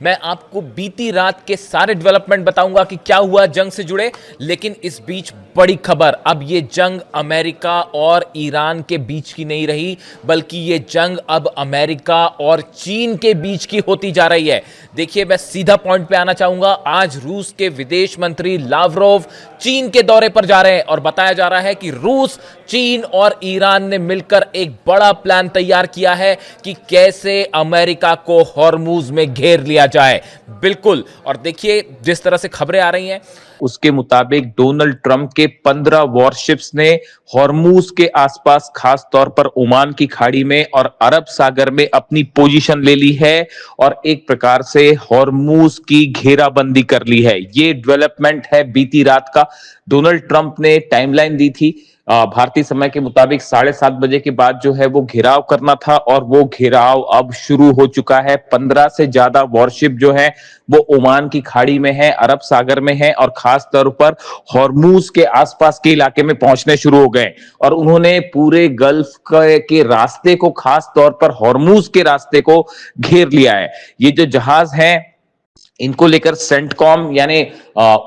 मैं आपको बीती रात के सारे डेवलपमेंट बताऊंगा कि क्या हुआ जंग से जुड़े। लेकिन इस बीच बड़ी खबर, अब ये जंग अमेरिका और ईरान के बीच की नहीं रही, बल्कि ये जंग अब अमेरिका और चीन के बीच की होती जा रही है। देखिए, मैं सीधा पॉइंट पे आना चाहूंगा। आज रूस के विदेश मंत्री लावरोव चीन के दौरे पर जा रहे हैं और बताया जा रहा है कि रूस, चीन और ईरान ने मिलकर एक बड़ा प्लान तैयार किया है कि कैसे अमेरिका को हॉर्मूज में घेर लिया जाए। बिल्कुल, और देखिए जिस तरह से खबरें आ रही हैं उसके मुताबिक डोनाल्ड ट्रंप के 15 वॉरशिप्स ने हॉर्मूज के आसपास, खास तौर पर ओमान की खाड़ी में और अरब सागर में अपनी पोजीशन ले ली है और एक प्रकार से हॉर्मूज की घेराबंदी कर ली है। ये डेवलपमेंट है बीती रात का। डोनाल्ड ट्रंप ने टाइमलाइन दी थी भारतीय समय के मुताबिक 7:30 बजे के बाद जो है वो घेराव करना था, और वो घेराव अब शुरू हो चुका है। 15 से ज्यादा वॉरशिप जो है वो ओमान की खाड़ी में है, अरब सागर में है और खास तौर पर हॉर्मूज के आसपास के इलाके में पहुंचने शुरू हो गए। और उन्होंने पूरे गल्फ के रास्ते को, खास तौर पर हॉर्मूज के रास्ते को घेर लिया है। ये जो जहाज है इनको लेकर सेंटकॉम यानी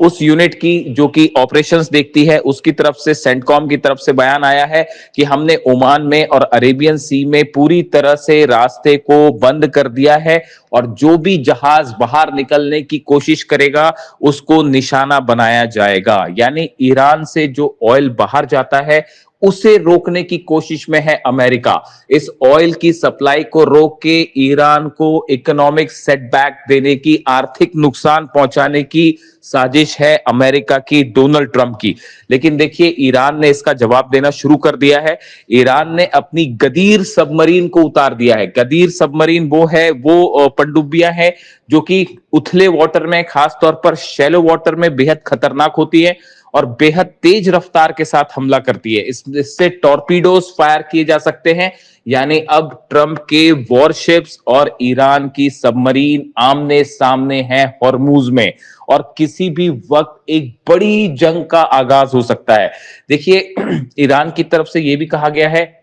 उस यूनिट की जो कि ऑपरेशंस देखती है उसकी तरफ से, सेंटकॉम की तरफ से बयान आया है कि हमने ओमान में और अरेबियन सी में पूरी तरह से रास्ते को बंद कर दिया है और जो भी जहाज बाहर निकलने की कोशिश करेगा उसको निशाना बनाया जाएगा। यानी ईरान से जो ऑयल बाहर जाता है उसे रोकने की कोशिश में है अमेरिका। इस ऑयल की सप्लाई को रोक के ईरान को इकोनॉमिक सेटबैक देने की, आर्थिक नुकसान पहुंचाने की साजिश है अमेरिका की, डोनाल्ड ट्रंप की। लेकिन देखिए, ईरान ने इसका जवाब देना शुरू कर दिया है। ईरान ने अपनी गदीर सबमरीन को उतार दिया है। गदीर सबमरीन वो पनडुब्बियां हैं जो कि उथले वाटर में, खास तौर पर शैलो वाटर में बेहद खतरनाक होती है और बेहद तेज रफ्तार के साथ हमला करती है। इससे टॉर्पीडोज फायर किए जा सकते हैं। यानी अब ट्रंप के वॉरशिप्स और ईरान की सबमरीन आमने सामने हैं हॉर्मूज में, और किसी भी वक्त एक बड़ी जंग का आगाज हो सकता है। देखिए, ईरान की तरफ से यह भी कहा गया है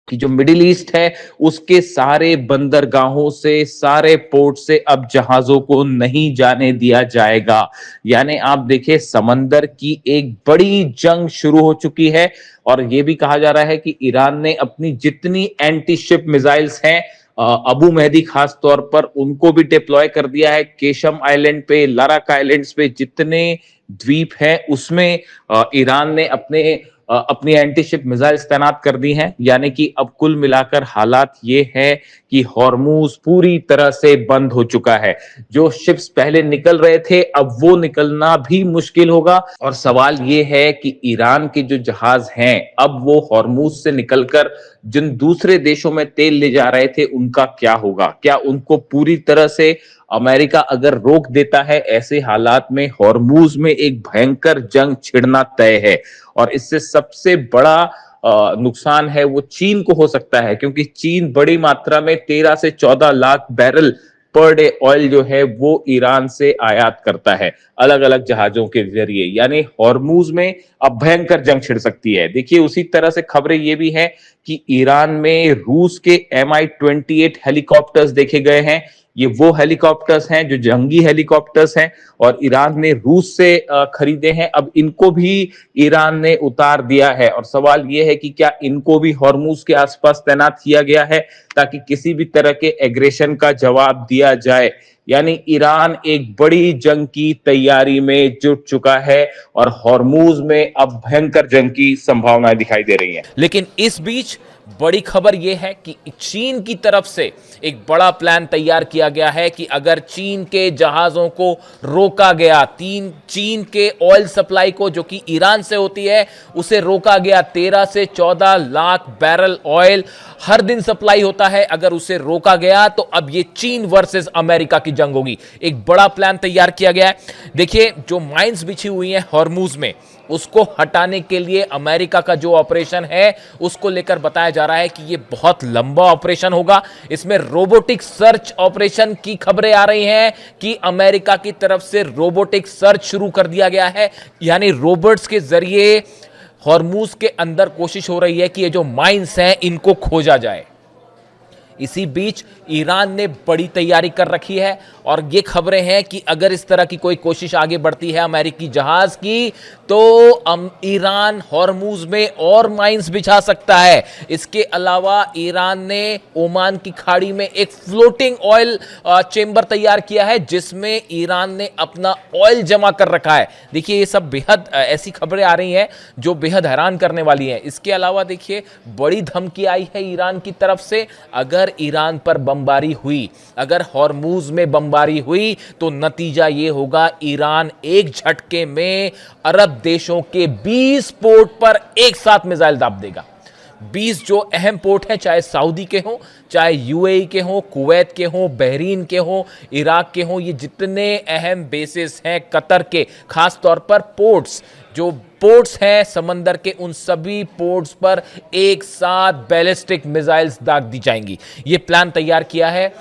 कि जो मिडिल ईस्ट है उसके सारे बंदरगाहों से, सारे पोर्ट से अब जहाजों को नहीं जाने दिया जाएगा। यानी आप देखिए, समंदर की एक बड़ी जंग शुरू हो चुकी है। और यह भी कहा जा रहा है कि ईरान ने अपनी जितनी एंटी शिप मिसाइल्स हैं अबू मेहदी खास तौर पर, उनको भी डिप्लॉय कर दिया है। केशम आइलैंड पे, लाराक आइलैंड्स पे जितने द्वीप हैं उसमें ईरान ने अपनी एंटी शिप मिसाइल्स तैनात कर दी हैं। यानी कि अब कुल मिलाकर हालात ये है कि हॉर्मूज पूरी तरह से बंद हो चुका है। जो शिप्स पहले निकल रहे थे अब वो निकलना भी मुश्किल होगा। और सवाल ये है कि ईरान के जो जहाज हैं अब वो हॉर्मूज से निकलकर जिन दूसरे देशों में तेल ले जा रहे थे उनका क्या होगा? क्या उनको पूरी तरह से अमेरिका अगर रोक देता है, ऐसे हालात में हॉर्मूज में एक भयंकर जंग छिड़ना तय है। और इससे सबसे बड़ा नुकसान है वो चीन को हो सकता है, क्योंकि चीन बड़ी मात्रा में 13 से 14 lakh barrel per day oil जो है वो ईरान से आयात करता है अलग अलग जहाजों के जरिए। यानी हॉर्मूज में अब भयंकर जंग छिड़ सकती है। देखिए, उसी तरह से खबरें ये भी हैं कि ईरान में रूस के MI-28 हेलीकॉप्टर्स देखे गए हैं। ये वो हेलीकॉप्टर्स हैं जो जंगी हेलीकॉप्टर्स हैं और ईरान ने रूस से खरीदे हैं। अब इनको भी ईरान ने उतार दिया है और सवाल यह है कि क्या इनको भी हॉर्मूज के आसपास तैनात किया गया है ताकि किसी भी तरह के एग्रेशन का जवाब दिया जाए। यानी ईरान एक बड़ी जंग की तैयारी में जुट चुका है और हॉर्मूज में अब भयंकर जंग की संभावनाएं दिखाई दे रही हैं। लेकिन इस बीच बड़ी खबर यह है कि चीन की तरफ से एक बड़ा प्लान तैयार किया गया है कि अगर चीन के जहाजों को रोका गया, चीन के ऑयल सप्लाई को जो कि ईरान से होती है उसे रोका गया, 13 से 14 लाख बैरल ऑयल हर दिन सप्लाई होता है, अगर उसे रोका गया तो अब ये चीन वर्सेस अमेरिका की जंग होगी। एक बड़ा प्लान तैयार किया गया है। देखिए, जो माइंस बिछी हुई हैं हॉर्मूज में उसको हटाने के लिए अमेरिका का जो ऑपरेशन है उसको लेकर बताया जा रहा है कि यह बहुत लंबा ऑपरेशन होगा। इसमें रोबोटिक सर्च ऑपरेशन की खबरें आ रही हैं कि अमेरिका की तरफ से रोबोटिक सर्च शुरू कर दिया गया है। यानी रोबोट्स के जरिए हॉर्मूज के अंदर कोशिश हो रही है कि ये जो माइंस हैं इनको खोजा जाए। इसी बीच ईरान ने बड़ी तैयारी कर रखी है और ये खबरें हैं कि अगर इस तरह की कोई कोशिश आगे बढ़ती है अमेरिकी जहाज की, तो ईरान हॉर्मूज में और माइंस बिछा सकता है। इसके अलावा ईरान ने ओमान की खाड़ी में एक फ्लोटिंग ऑयल चेंबर तैयार किया है, जिसमें ईरान ने अपना ऑयल जमा कर रखा है। देखिए, ये सब बेहद ऐसी खबरें आ रही हैं जो बेहद हैरान करने वाली हैं। इसके अलावा देखिए, बड़ी धमकी आई है ईरान की तरफ से, अगर ईरान पर बमबारी हुई, अगर हॉर्मूज में बमबारी हुई, तो नतीजा ये होगा ईरान एक झटके में अरब देशों के 20 पोर्ट पर एक साथ मिसाइल दाग देगा। 20 जो अहम पोर्ट हैं, चाहे सऊदी के हों, चाहे यूएई के हों, कुवैत के हों, बहरीन के हों, इराक के हों, ये जितने अहम बेसिस हैं कतर के, खास तौर पर पोर्ट्स, जो पोर्ट्स हैं समंदर के, उन सभी पोर्ट्स पर एक साथ बैलिस्टिक मिसाइल्स दाग दी जाएंगी। ये प्लान तैयार किया है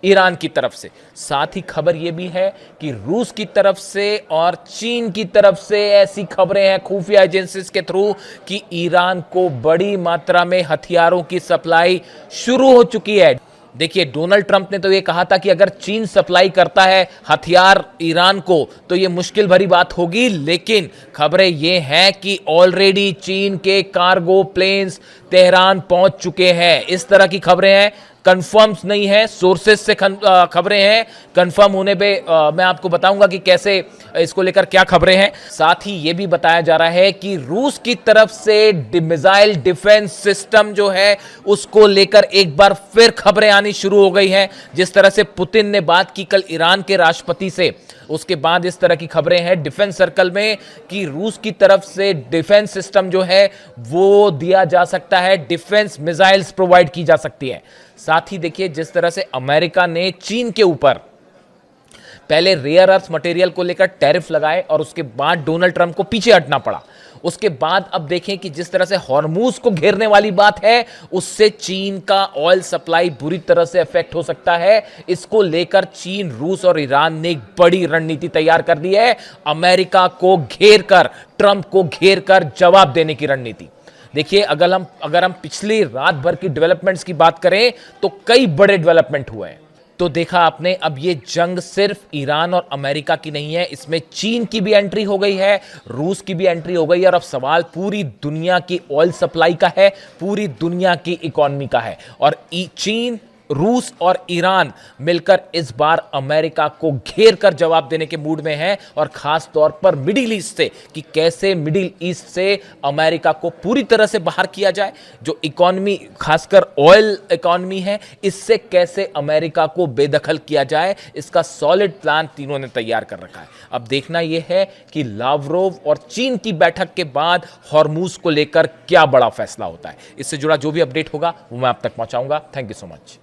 ईरान की तरफ से। साथ ही खबर यह भी है कि रूस की तरफ से और चीन की तरफ से ऐसी खबरें हैं खुफिया एजेंसीज के थ्रू कि ईरान को बड़ी मात्रा में हथियारों की सप्लाई शुरू हो चुकी है। देखिए, डोनाल्ड ट्रंप ने तो ये कहा था कि अगर चीन सप्लाई करता है हथियार ईरान को तो ये मुश्किल भरी बात होगी, लेकिन खबरें ये हैं कि ऑलरेडी चीन के कार्गो प्लेन्स तेहरान पहुंच चुके हैं। इस तरह की खबरें हैं, कंफर्म्स नहीं है, सोर्सेस से खबरें हैं। कंफर्म होने पे मैं आपको बताऊंगा कि कैसे इसको लेकर क्या खबरें हैं। साथ ही यह भी बताया जा रहा है कि रूस की तरफ से मिसाइल डिफेंस सिस्टम जो है उसको लेकर एक बार फिर खबरें आनी शुरू हो गई हैं। जिस तरह से पुतिन ने बात की कल ईरान के राष्ट्रपति से, उसके बाद इस तरह की खबरें हैं डिफेंस सर्कल में कि रूस की तरफ से डिफेंस सिस्टम जो है वो दिया जा सकता है, डिफेंस मिसाइल्स प्रोवाइड की जा सकती है। साथ ही देखिए, जिस तरह से अमेरिका ने चीन के ऊपर पहले रेयर अर्थ मटेरियल को लेकर टैरिफ लगाए और उसके बाद डोनाल्ड ट्रंप को पीछे हटना पड़ा। उसके बाद अब देखें कि जिस तरह से हॉर्मूज को घेरने वाली बात है, उससे चीन का ऑयल सप्लाई बुरी तरह से इफेक्ट हो सकता है। इसको लेकर चीन, रूस और ईरान ने एक बड़ी रणनीति तैयार कर दी है, अमेरिका को घेर कर, ट्रंप को घेर कर जवाब देने की रणनीति। देखिए, अगर हम पिछली रात भर की डेवलपमेंट्स की बात करें तो कई बड़े डेवलपमेंट हुए हैं। तो देखा आपने, अब ये जंग सिर्फ ईरान और अमेरिका की नहीं है, इसमें चीन की भी एंट्री हो गई है, रूस की भी एंट्री हो गई है और अब सवाल पूरी दुनिया की ऑयल सप्लाई का है, पूरी दुनिया की इकोनॉमी का है। और चीन, रूस और ईरान मिलकर इस बार अमेरिका को घेर कर जवाब देने के मूड में हैं, और खास तौर पर मिडिल ईस्ट से, कि कैसे मिडिल ईस्ट से अमेरिका को पूरी तरह से बाहर किया जाए। जो इकोनॉमी, खासकर ऑयल इकोनॉमी है, इससे कैसे अमेरिका को बेदखल किया जाए, इसका सॉलिड प्लान तीनों ने तैयार कर रखा है। अब देखना यह है कि लावरोव और चीन की बैठक के बाद हॉर्मूज को लेकर क्या बड़ा फैसला होता है। इससे जुड़ा जो भी अपडेट होगा वो मैं आप तक पहुंचाऊंगा। Thank you so much.